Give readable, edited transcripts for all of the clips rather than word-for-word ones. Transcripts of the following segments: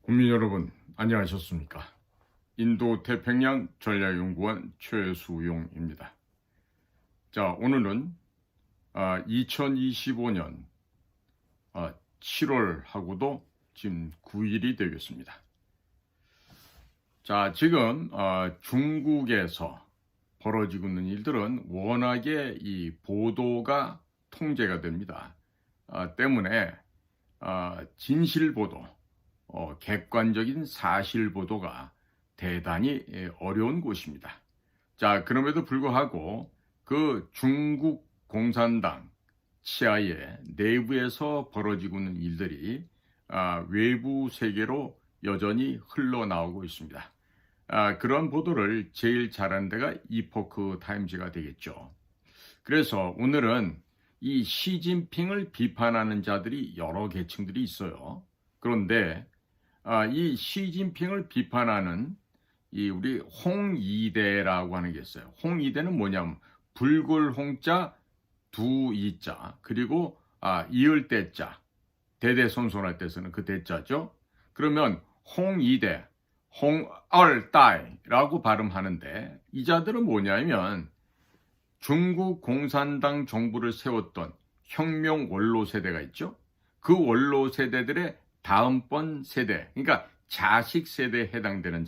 국민 여러분, 안녕하셨습니까? 인도 태평양 전략연구원 최수용입니다. 자, 오늘은 2025년 7월하고도 지금 9일이 되겠습니다. 자, 지금 중국에서 벌어지고 있는 일들은 워낙에 이 보도가 통제가 됩니다. 때문에 진실 보도, 객관적인 사실 보도가 대단히 어려운 곳입니다. 자, 그럼에도 불구하고 그 중국 공산당 치하의 내부에서 벌어지고 있는 일들이 외부 세계로 여전히 흘러나오고 있습니다. 그런 보도를 제일 잘하는 데가 이포크 타임즈가 되겠죠. 그래서 오늘은 이 시진핑을 비판하는 자들이 여러 계층들이 있어요. 그런데 이 시진핑을 비판하는 이 우리 홍이대라고 하는 게 있어요. 홍이대는 뭐냐면 붉을 홍자 두 이자 그리고 이을 때자 대대손손할 때 쓰는 그 대자죠. 그러면 홍이대 홍얼따이라고 발음하는데 이 자들은 뭐냐면 중국 공산당 정부를 세웠던 혁명 원로 세대가 있죠. 그 원로 세대들의 다음번 세대, 그러니까 자식 세대에 해당되는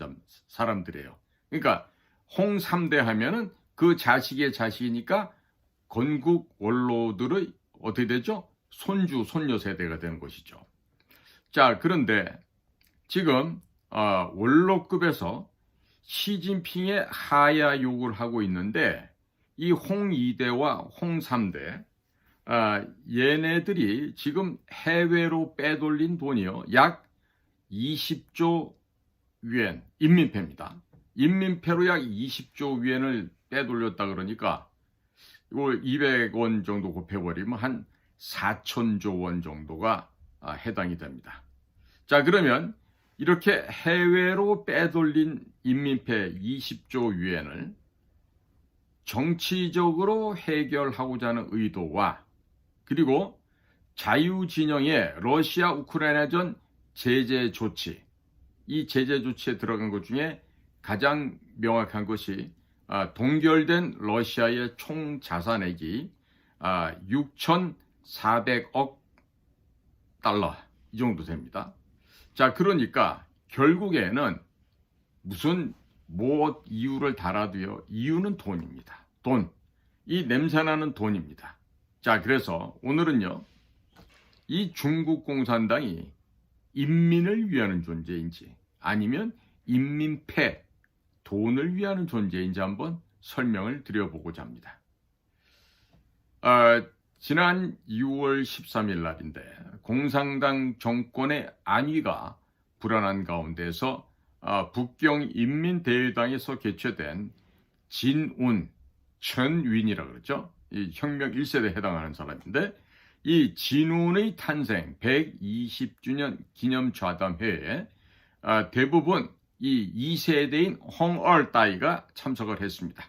사람들이에요. 그러니까 홍 3대 하면은 그 자식의 자식이니까 건국 원로들의 어떻게 되죠? 손주, 손녀 세대가 되는 것이죠. 자, 그런데 지금 원로급에서 시진핑의 하야 욕을 하고 있는데 이 홍 2대와 홍 3대 얘네들이 지금 해외로 빼돌린 돈이요. 약 20조 위엔, 인민폐입니다. 인민폐로 약 20조 위엔을 빼돌렸다 그러니까 이걸 200원 정도 곱해버리면 한 4천조 원 정도가 해당이 됩니다. 자, 그러면 이렇게 해외로 빼돌린 인민폐 20조 위엔을 정치적으로 해결하고자 하는 의도와 그리고 자유진영의 러시아 우크라이나전 제재 조치, 이 제재 조치에 들어간 것 중에 가장 명확한 것이 동결된 러시아의 총 자산액이 6,400억 달러 이 정도 됩니다. 자, 그러니까 결국에는 무슨 이유를 달아도요. 이유는 돈입니다. 돈. 이 냄새나는 돈입니다. 자, 그래서 오늘은요. 이 중국 공산당이 인민을 위하는 존재인지 아니면 인민폐, 돈을 위하는 존재인지 한번 설명을 드려보고자 합니다. 지난 6월 13일 날인데 공산당 정권의 안위가 불안한 가운데서 북경인민대회당에서 개최된 진운, 천윈이라고 그러죠. 이 혁명 1세대에 해당하는 사람인데 이 진운의 탄생 120주년 기념 좌담회에 대부분 이 2세대인 홍얼따이가 참석을 했습니다.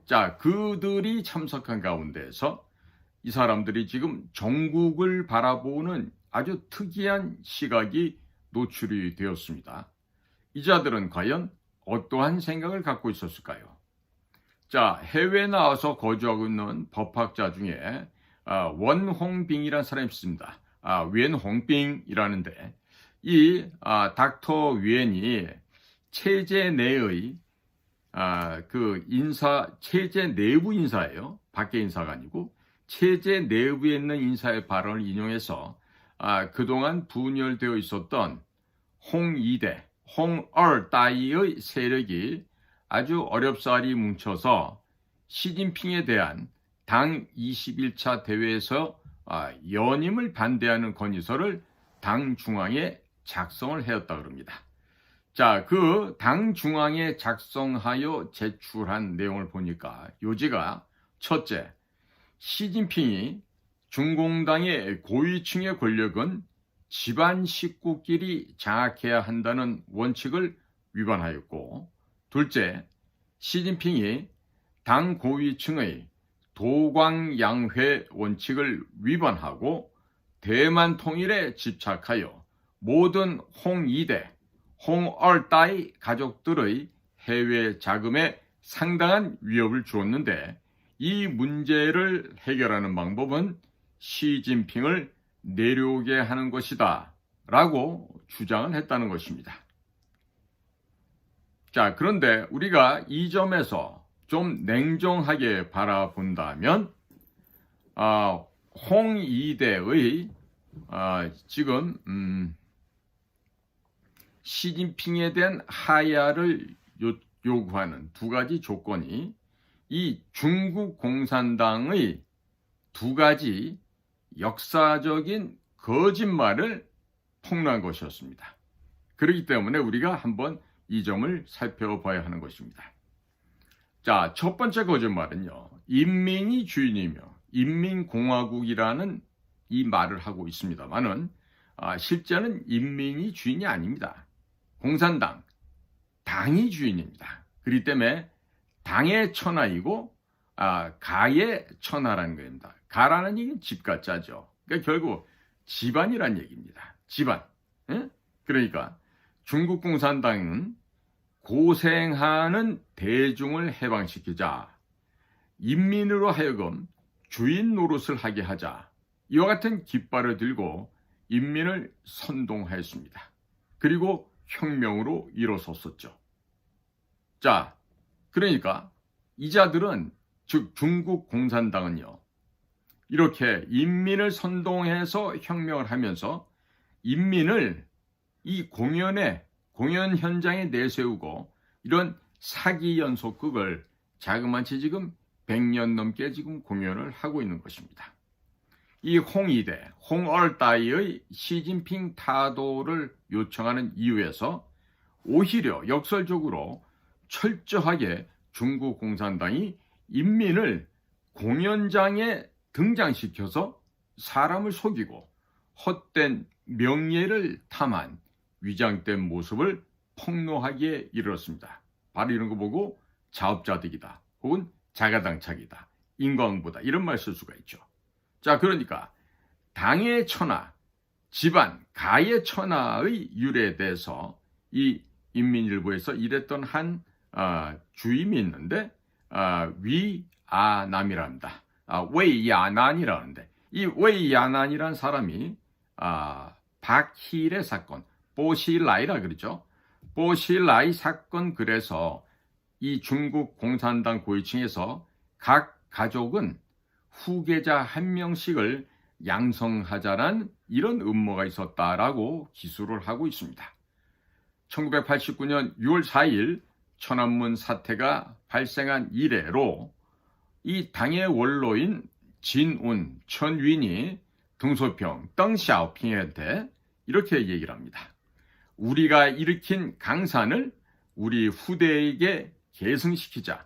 자, 그들이 참석한 가운데서 이 사람들이 지금 전국을 바라보는 아주 특이한 시각이 노출이 되었습니다. 이 자들은 과연 어떠한 생각을 갖고 있었을까요? 자, 해외에 나와서 거주하고 있는 법학자 중에 원홍빙이라는 사람이 있습니다. 웬홍빙이라는데 이 닥터 웬이 체제 내의 체제 내부 인사예요. 밖의 인사가 아니고 체제 내부에 있는 인사의 발언을 인용해서 그동안 분열되어 있었던 홍이대, 홍얼따이의 세력이 아주 어렵사리 뭉쳐서 시진핑에 대한 당 21차 대회에서 연임을 반대하는 건의서를 당 중앙에 작성을 하였다 그럽니다. 자, 그 당 중앙에 작성하여 제출한 내용을 보니까 요지가 첫째, 시진핑이 중공당의 고위층의 권력은 집안 식구끼리 장악해야 한다는 원칙을 위반하였고, 둘째, 시진핑이 당 고위층의 도광양회 원칙을 위반하고 대만 통일에 집착하여 모든 홍이대, 홍얼따이 가족들의 해외 자금에 상당한 위협을 주었는데 이 문제를 해결하는 방법은 시진핑을 내려오게 하는 것이다 라고 주장을 했다는 것입니다. 자, 그런데 우리가 이 점에서 좀 냉정하게 바라본다면 홍이대의 지금 시진핑에 대한 하야를 요구하는 두 가지 조건이 이 중국 공산당의 두 가지 역사적인 거짓말을 폭로한 것이었습니다. 그렇기 때문에 우리가 한번 이 점을 살펴봐야 하는 것입니다. 자, 첫 번째 거짓말은요. 인민이 주인이며 인민공화국이라는 이 말을 하고 있습니다만은 실제는 인민이 주인이 아닙니다. 공산당, 당이 주인입니다. 그렇기 때문에 당의 천하이고 가의 천하라는 겁니다. 가라는 얘기는 집과 짜죠. 그러니까 결국 집안이란 얘기입니다. 집안. 예? 그러니까 중국 공산당은 고생하는 대중을 해방시키자, 인민으로 하여금 주인 노릇을 하게 하자, 이와 같은 깃발을 들고 인민을 선동하였습니다. 그리고 혁명으로 일어섰었죠. 자, 그러니까 이자들은 즉 중국 공산당은요. 이렇게 인민을 선동해서 혁명을 하면서 인민을 이 공연 현장에 내세우고 이런 사기 연속극을 자그마치 지금 100년 넘게 지금 공연을 하고 있는 것입니다. 이 홍이대, 홍얼따이의 시진핑 타도를 요청하는 이유에서 오히려 역설적으로 철저하게 중국 공산당이 인민을 공연장에 등장시켜서 사람을 속이고 헛된 명예를 탐한 위장된 모습을 폭로하기에 이르렀습니다. 바로 이런 거 보고 자업자득이다 혹은 자가당착이다, 인과응보다 이런 말 쓸 수가 있죠. 자, 그러니까 당의 천하, 집안, 가의 천하의 유래에 대해서 이 인민일보에서 이랬던 한 주임이 있는데 위아남이랍니다. 웨이야난이라는데 이 웨이야난이라는 사람이 박힐의 사건, 뽀시라이라 그러죠. 뽀시라이 사건 그래서 이 중국 공산당 고위층에서 각 가족은 후계자 한 명씩을 양성하자란 이런 음모가 있었다라고 기술을 하고 있습니다. 1989년 6월 4일 천안문 사태가 발생한 이래로 이 당의 원로인 진운, 천윈이 등소평, 덩샤오핑한테 이렇게 얘기를 합니다. 우리가 일으킨 강산을 우리 후대에게 계승시키자.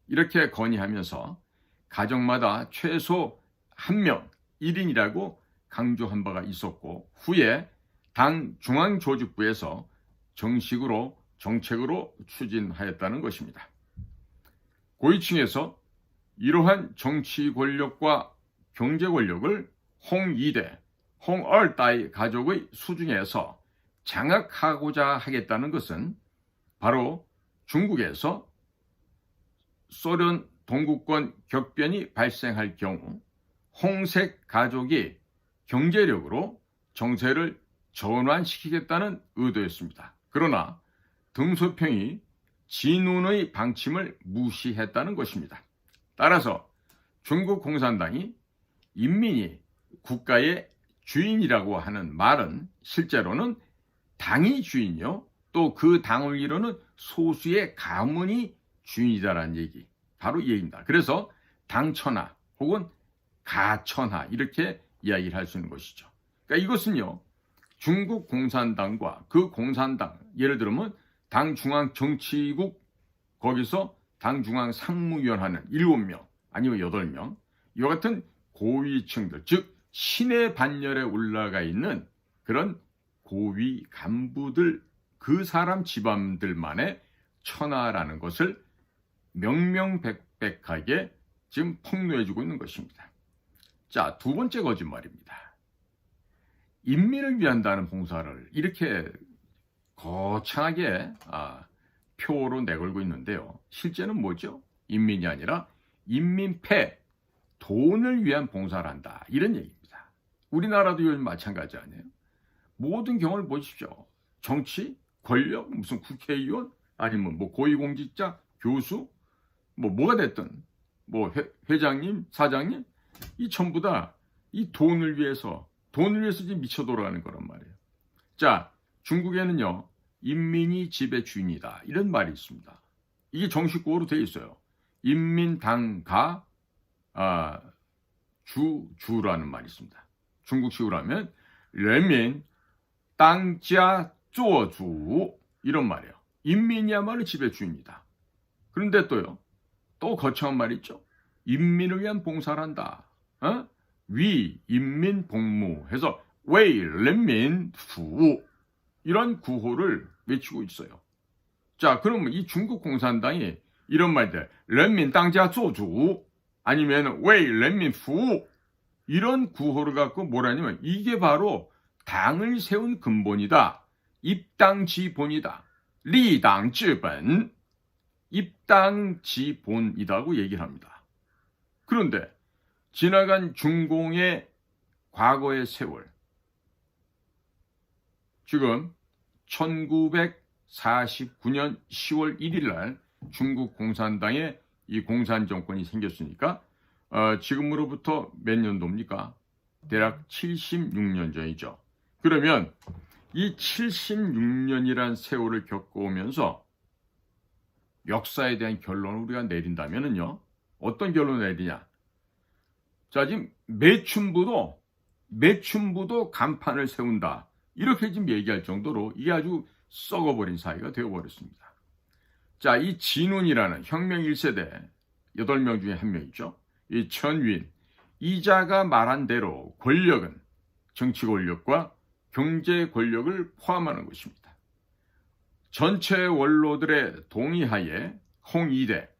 이렇게 건의하면서 가정마다 최소 1명, 1인이라고 강조한 바가 있었고 후에 당 중앙조직부에서 정식으로 정책으로 추진하였다는 것입니다. 고위층에서 이러한 정치 권력과 경제 권력을 홍이대, 홍얼따이 가족의 수중에서 장악하고자 하겠다는 것은 바로 중국에서 소련 동구권 격변이 발생할 경우 홍색 가족이 경제력으로 정세를 전환시키겠다는 의도였습니다. 그러나 등소평이 진운의 방침을 무시했다는 것입니다. 따라서 중국 공산당이 인민이 국가의 주인이라고 하는 말은 실제로는 당이 주인이요, 또 그 당을 이루는 소수의 가문이 주인이다라는 얘기, 바로 이 얘기입니다. 그래서 당천하 혹은 가천하 이렇게 이야기를 할 수 있는 것이죠. 그러니까 이것은요, 중국 공산당과 그 공산당, 예를 들면 당 중앙 정치국, 거기서 당 중앙 상무위원 하는 7명 아니면 8명, 이와 같은 고위층들, 즉 신의 반열에 올라가 있는 그런 고위 간부들, 그 사람 집안들만의 천하라는 것을 명명백백하게 지금 폭로해주고 있는 것입니다. 자, 두 번째 거짓말입니다. 인민을 위한다는 봉사를 이렇게 거창하게 표로 내걸고 있는데요. 실제는 뭐죠? 인민이 아니라 인민폐, 돈을 위한 봉사를 한다. 이런 얘기입니다. 우리나라도 요즘 마찬가지 아니에요? 모든 경우를 보십시오. 정치, 권력, 무슨 국회의원, 아니면 뭐 고위공직자, 교수, 뭐가 됐든, 회장님, 사장님, 이 전부 다 이 돈을 위해서 지금 미쳐 돌아가는 거란 말이에요. 자, 중국에는요, 인민이 집의 주인이다. 이런 말이 있습니다. 이게 정식국어로 되어 있어요. 인민당가, 주라는 말이 있습니다. 중국식으로 하면,人民 땅자 쪼주 이런 말이에요. 인민이야말로 집의 주인이다. 그런데 또 거창한 말이 있죠. 인민을 위한 봉사를 한다. 위 인민 복무 해서 웨이 렌민 후 이런 구호를 외치고 있어요. 자, 그러면 이 중국 공산당이 이런 말들 렌민 땅자 쪼주 아니면 웨이 렌민 후 이런 구호를 갖고 뭐라냐면 이게 바로 당을 세운 근본이다. 입당지본이다. 리당지본 입당지본이라고 얘기를 합니다. 그런데 지나간 중공의 과거의 세월, 지금 1949년 10월 1일 날 중국 공산당의 이 공산정권이 생겼으니까 지금으로부터 몇 년도입니까? 대략 76년 전이죠. 그러면 이 76년이란 세월을 겪어오면서 역사에 대한 결론을 우리가 내린다면요. 어떤 결론을 내리냐? 자, 지금 매춘부도 간판을 세운다. 이렇게 지금 얘기할 정도로 이게 아주 썩어버린 사회가 되어버렸습니다. 자, 이 진운이라는 혁명 1세대 8명 중에 한 명이죠. 이 천윈, 이자가 말한 대로 권력은 정치 권력과 경제 권력을 포함하는 것입니다. 전체 원로들의 동의하에 홍이대,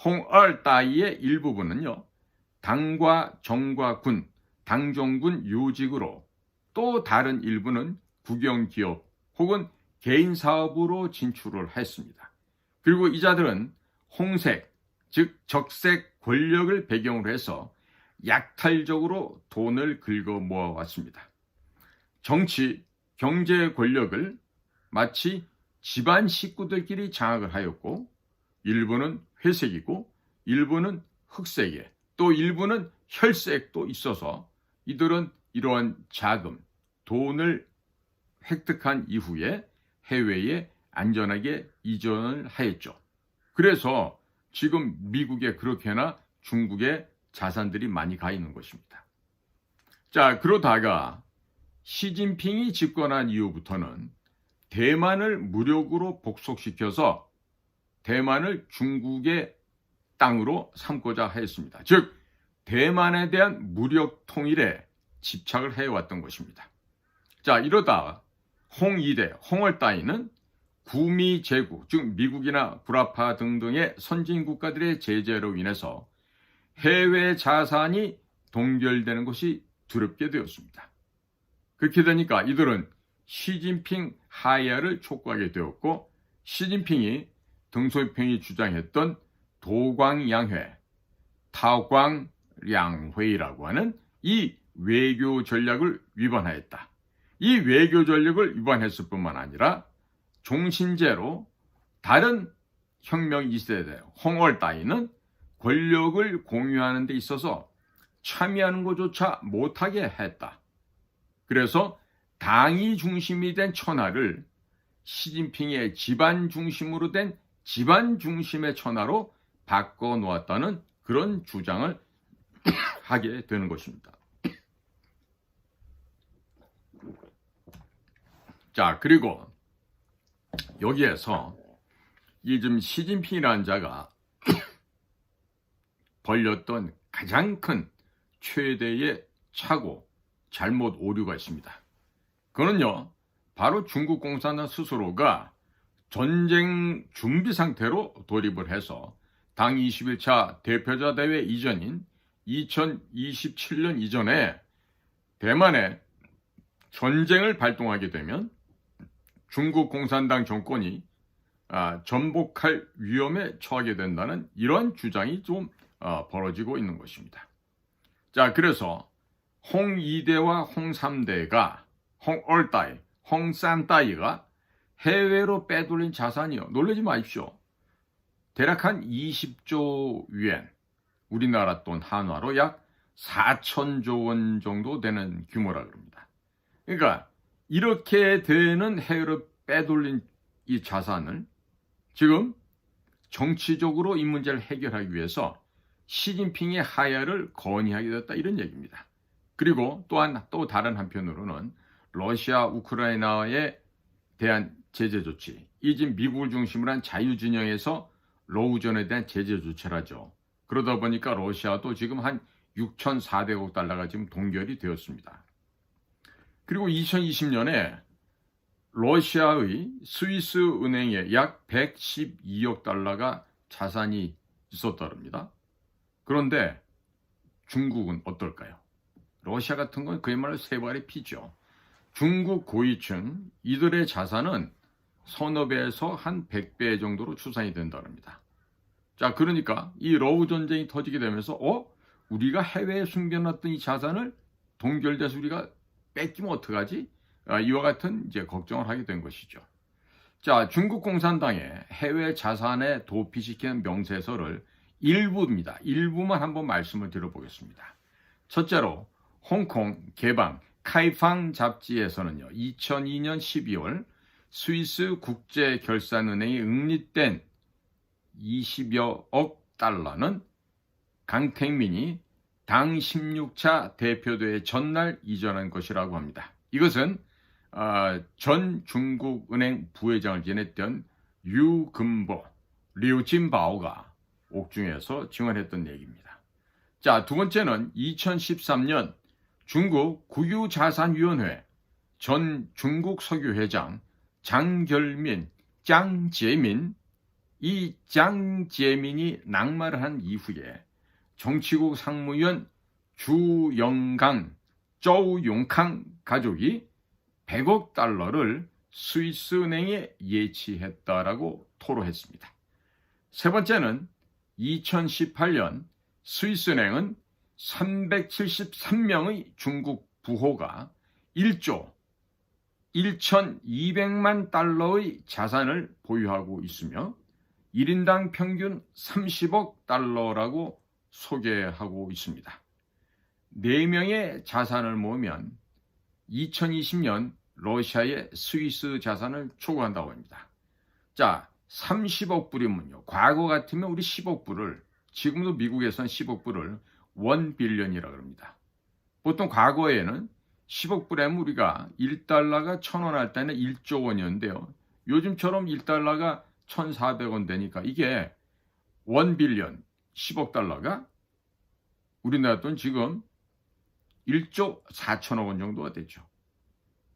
홍얼따이의 일부분은요. 당과 정과 군, 당정군 요직으로 또 다른 일부는 국영기업 혹은 개인사업으로 진출을 했습니다. 그리고 이자들은 홍색, 즉 적색 권력을 배경으로 해서 약탈적으로 돈을 긁어 모아왔습니다. 정치, 경제 권력을 마치 집안 식구들끼리 장악을 하였고 일부는 회색이고 일부는 흑색에 또 일부는 혈색도 있어서 이들은 이러한 자금, 돈을 획득한 이후에 해외에 안전하게 이전을 하였죠. 그래서 지금 미국에 그렇게나 중국에 자산들이 많이 가 있는 것입니다. 자, 그러다가 시진핑이 집권한 이후부터는 대만을 무력으로 복속시켜서 대만을 중국의 땅으로 삼고자 했습니다. 즉, 대만에 대한 무력 통일에 집착을 해왔던 것입니다. 자, 이러다 홍이대, 홍얼따이는 구미 제국, 즉 미국이나 불아파 등등의 선진 국가들의 제재로 인해서 해외 자산이 동결되는 것이 두렵게 되었습니다. 그렇게 되니까 이들은 시진핑 하야를 촉구하게 되었고 시진핑이 등소평이 주장했던 도광양회, 타광량회의라고 하는 이 외교 전략을 위반하였다. 이 외교 전략을 위반했을 뿐만 아니라 종신제로 다른 혁명 2세대 홍얼따이는 권력을 공유하는 데 있어서 참여하는 것조차 못하게 했다. 그래서 당이 중심이 된 천하를 시진핑의 집안 중심으로 된 집안 중심의 천하로 바꿔놓았다는 그런 주장을 하게 되는 것입니다. 자, 그리고 여기에서 이 좀 시진핑이라는 자가 벌렸던 가장 큰 최대의 착오, 잘못 오류가 있습니다. 그거는요, 바로 중국 공산당 스스로가 전쟁 준비 상태로 돌입을 해서 당 21차 대표자 대회 이전인 2027년 이전에 대만에 전쟁을 발동하게 되면 중국 공산당 정권이 전복할 위험에 처하게 된다는 이런 주장이 좀 벌어지고 있는 것입니다. 자, 그래서 홍 2대와 홍 3대가 홍 얼따이, 홍 산따이가 해외로 빼돌린 자산이요. 놀라지 마십시오. 대략 한 20조 위엔, 우리나라 돈 한화로 약 4천조 원 정도 되는 규모라 그럽니다. 그러니까 이렇게 되는 해외로 빼돌린 이 자산을 지금 정치적으로 이 문제를 해결하기 위해서 시진핑의 하야를 건의하게 됐다 이런 얘기입니다. 그리고 또 다른 한편으로는 러시아, 우크라이나에 대한 제재 조치, 이 지금 미국을 중심으로 한 자유진영에서 러우전에 대한 제재 조치라죠. 그러다 보니까 러시아도 지금 한 6,400억 달러가 지금 동결이 되었습니다. 그리고 2020년에 러시아의 스위스 은행에 약 112억 달러가 자산이 있었다랍니다. 그런데 중국은 어떨까요? 러시아 같은 건 그야말로 세 발의 피죠. 중국 고위층 이들의 자산은 서너 배에서 한 100배 정도로 추산이 된다랍니다. 자, 그러니까 이 러우 전쟁이 터지게 되면서 우리가 해외에 숨겨놨던 이 자산을 동결돼서 우리가 뺏기면 어떡하지? 이와 같은 이제 걱정을 하게 된 것이죠. 자, 중국 공산당의 해외 자산에 도피시키는 명세서를 일부입니다. 일부만 한번 말씀을 드려보겠습니다. 첫째로 홍콩 개방 카이팡 잡지에서는요, 2002년 12월 스위스 국제결산은행이 응립된 20여억 달러는 강택민이 당 16차 대표대회 전날 이전한 것이라고 합니다. 이것은 전 중국은행 부회장을 지냈던 유금보, 류진바오가 옥중에서 증언했던 얘기입니다. 자, 두 번째는 2013년 중국 국유자산위원회 전 중국 석유회장 장결민, 짱제민, 이 짱제민이 낙마를 한 이후에 정치국 상무위원 주영강, 쪼용캉 가족이 100억 달러를 스위스은행에 예치했다라고 토로했습니다. 세 번째는 2018년 스위스은행은 373명의 중국 부호가 1조 1,200만 달러의 자산을 보유하고 있으며 1인당 평균 30억 달러라고 소개하고 있습니다. 4명의 자산을 모으면 2020년 러시아의 스위스 자산을 초과한다고 합니다. 자, 30억 불이면요. 과거 같으면 우리 10억 불을, 지금도 미국에선 10억 불을 1빌리언이라고 합니다. 보통 과거에는 10억 불이면 우리가 1달러가 1,000원 할 때는 1조 원이었는데요. 요즘처럼 1달러가 1,400원 되니까 이게 1빌리언, 10억 달러가 우리나라 돈 지금 1조 4천억 원 정도가 됐죠.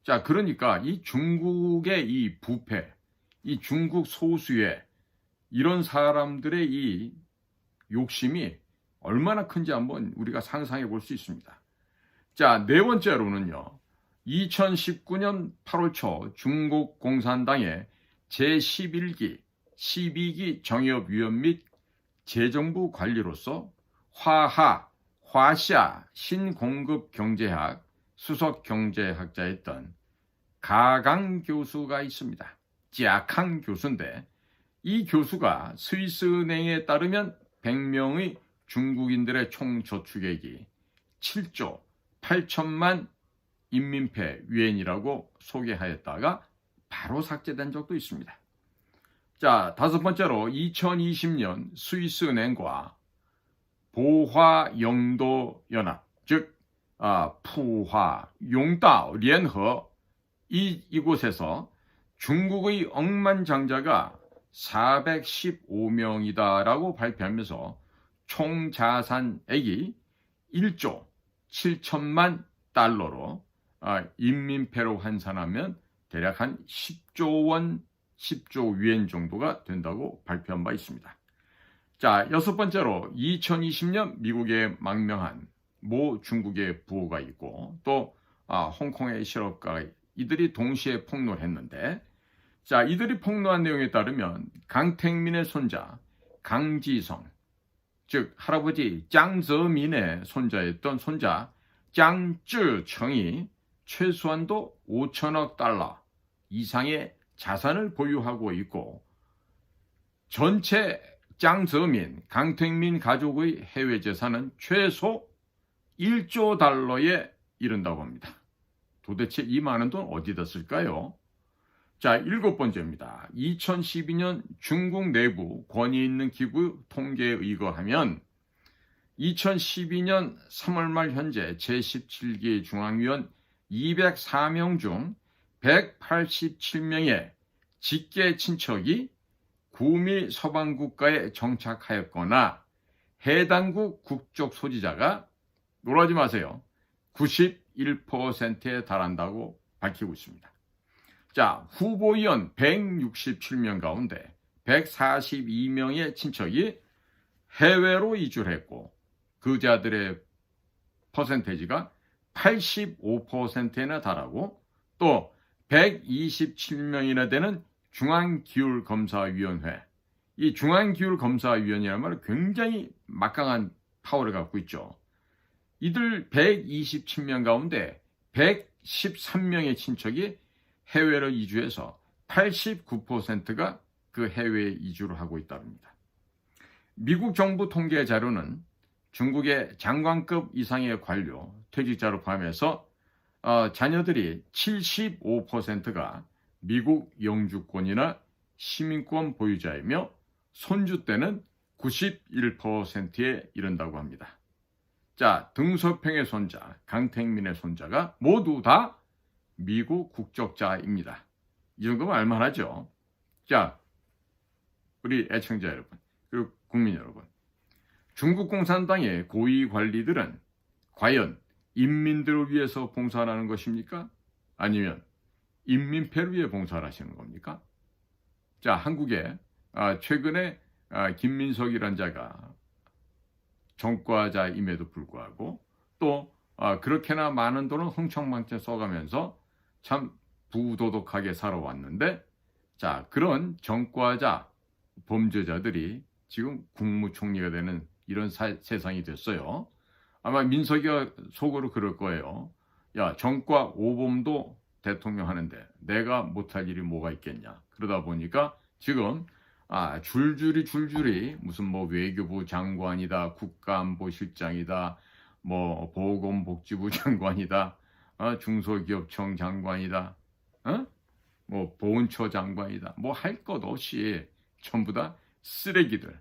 자, 그러니까 이 중국의 이 부패, 이 중국 소수의 이런 사람들의 이 욕심이 얼마나 큰지 한번 우리가 상상해 볼 수 있습니다. 자, 네 번째로는요. 2019년 8월 초 중국 공산당의 제11기, 12기 정협위원 및 재정부 관리로서 화샤 신공급 경제학 수석 경제학자였던 가강 교수가 있습니다. 지아캉 교수인데 이 교수가 스위스은행에 따르면 100명의 중국인들의 총 저축액이 7조 8천만 인민폐 위엔이라고 소개하였다가 바로 삭제된 적도 있습니다. 자, 다섯 번째로 2020년 스위스은행과 보화영도연합, 즉 푸화, 용다오,聯合 이곳에서 중국의 억만장자가 415명이다라고 발표하면서 총 자산액이 1조 7천만 달러로 인민폐로 환산하면 대략 한 10조 원, 10조 위엔 정도가 된다고 발표한 바 있습니다. 자, 여섯 번째로 2020년 미국에 망명한 모 중국의 부호가 있고 또 홍콩의 실업가 이들이 동시에 폭로했는데 자, 이들이 폭로한 내용에 따르면 강택민의 손자 강지성, 즉 할아버지 장저민의 손자였던 손자 장쯔청이 최소한도 5천억 달러 이상의 자산을 보유하고 있고, 전체 장저민, 강택민 가족의 해외 재산은 최소 1조 달러에 이른다고 합니다. 도대체 이 많은 돈 어디다 쓸까요? 자, 7번째입니다. 2012년 중국 내부 권위 있는 기구 통계에 의거하면 2012년 3월 말 현재 제17기 중앙위원 204명 중 187명의 직계 친척이 구미 서방 국가에 정착하였거나 해당국 국적 소지자가, 놀라지 마세요, 91%에 달한다고 밝히고 있습니다. 자, 후보위원 167명 가운데 142명의 친척이 해외로 이주를 했고, 그 자들의 퍼센테이지가 85%나 달하고, 또 127명이나 되는 중앙기율검사위원회, 이 중앙기율검사위원회란 말은 굉장히 막강한 파워를 갖고 있죠. 이들 127명 가운데 113명의 친척이 해외로 이주해서 89%가 그 해외에 이주를 하고 있답니다. 미국 정부 통계 자료는 중국의 장관급 이상의 관료, 퇴직자를 포함해서 자녀들이 75%가 미국 영주권이나 시민권 보유자이며 손주 때는 91%에 이른다고 합니다. 자, 등소평의 손자, 강택민의 손자가 모두 다 미국 국적자입니다. 이 정도면 알만하죠. 자, 우리 애청자 여러분, 그리고 국민 여러분, 중국 공산당의 고위 관리들은 과연 인민들을 위해서 봉사를 하는 것입니까? 아니면 인민폐를 위해 봉사를 하시는 겁니까? 자, 한국에 최근에 김민석이라는 자가 전과자임에도 불구하고 또 그렇게나 많은 돈을 흥청망청 써가면서 참 부도덕하게 살아왔는데, 자, 그런 전과자 범죄자들이 지금 국무총리가 되는 이런 세상이 됐어요. 아마 민석이가 속으로 그럴 거예요. 야, 전과 오범도 대통령 하는데 내가 못할 일이 뭐가 있겠냐. 그러다 보니까 지금 줄줄이 무슨 뭐 외교부 장관이다, 국가안보실장이다, 뭐 보건복지부 장관이다, 중소기업청 장관이다, 뭐 보훈처 장관이다, 뭐 할 것 없이 전부 다 쓰레기들,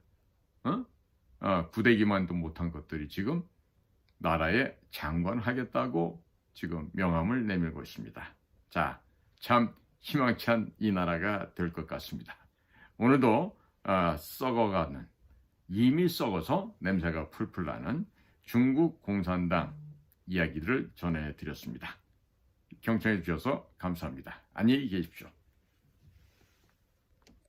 구대기만도 못한 것들이 지금 나라에 장관하겠다고 지금 명함을 내밀고 있습니다. 자, 참 희망찬 이 나라가 될 것 같습니다. 오늘도 썩어가는, 이미 썩어서 냄새가 풀풀 나는 중국 공산당 이야기들을 전해드렸습니다. 경청해 주셔서 감사합니다. 안녕히 계십시오.